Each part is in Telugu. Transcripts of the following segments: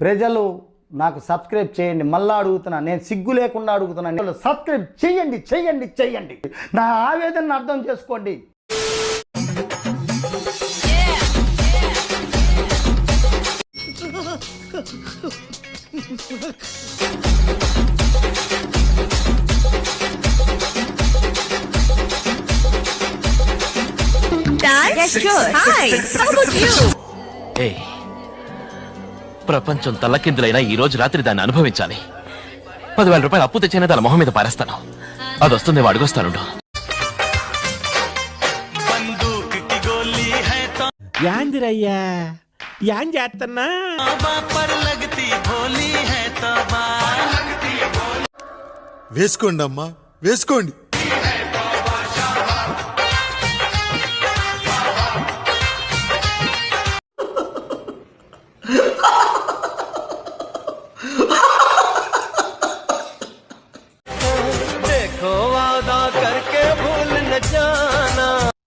ప్రజలు నాకు సబ్స్క్రైబ్ చేయండి. మళ్ళీ అడుగుతున్నా, నేను సిగ్గు లేకుండా అడుగుతున్నా, సబ్స్క్రైబ్ చేయండి చేయండి చేయండి. నా ఆవేదనను అర్థం చేసుకోండి. Yes, sure. Hi. How about you? Hey. ప్రపంచం తల్లకిందులైనా ఈ రోజు రాత్రి దాన్ని అనుభవించాలి. 10,000 రూపాయలు అప్పు తెచ్చైనా తన మొహం మీద పారేస్తాను. అది వస్తుంది, అడుగొస్తానుండు. యాందిరయ్యా యాం చేస్తున్నా వేసుకోండి అమ్మా, వేసుకోండి.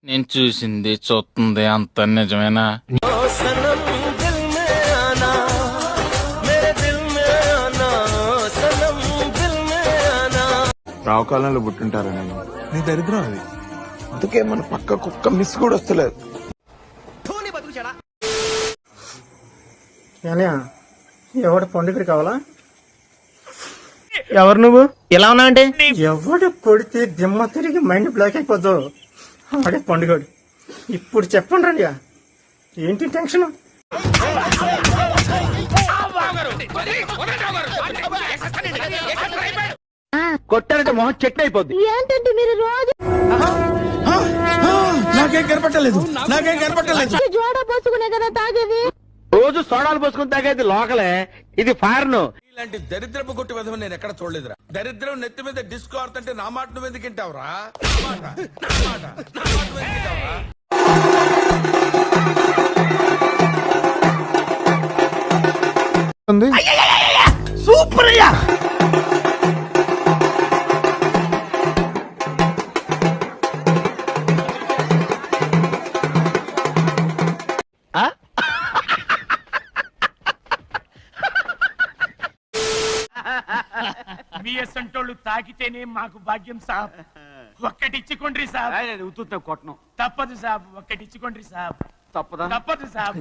నేను చూసింది చూస్తుంది అంత నిజమేనా? రావుకాలంలో పుట్టుంటారా నేను? నీ దరిద్రం అది. అందుకే మన పక్క కుక్క మిస్ కూడా వస్తలేదు. ఎవడు పండుగ కావాలా? ఎవరు నువ్వు? ఎలా ఉన్నా అంటే ఎవడు కొడితే దిమ్మ తిరిగి మైండ్ బ్లాక్ అయిపోద్దు ఆడే పండుగడు. ఇప్పుడు చెప్పండి రండి, ఏంటి టెన్షన్? కొట్టారంటే మొహం చెట్టు అయిపోద్ది. ఏంటంటే మీరు రోజు నాకేం కనపట్టలేదు, నాకేం కనపట్టలేదు. జోడా పోసుకునే కదా తాగేది. రోజు సోడాలు పోసుకుని తాగేది లోకలే, ఇది ఫారెన్. ఇలాంటి దరిద్రపు కొట్టి విధం నేను ఎక్కడ చూడలేదురా. దరిద్రం నెత్తి మీద డిస్కో ఆడుతుంటే నా మాట నువ్వు ఎందుకు వింటావురా? సూపర్ అయ్యా. మీ అసంటోళ్ళు తాకితేనే మాకు భాగ్యం సాబ్. ఒక్కటిచ్చుకోండి సాబ్. కొట్టను తప్పదు సాబ్, ఒక్కటిచ్చుకోండి సాబ్. తప్పదా? తప్పదు సాబ్.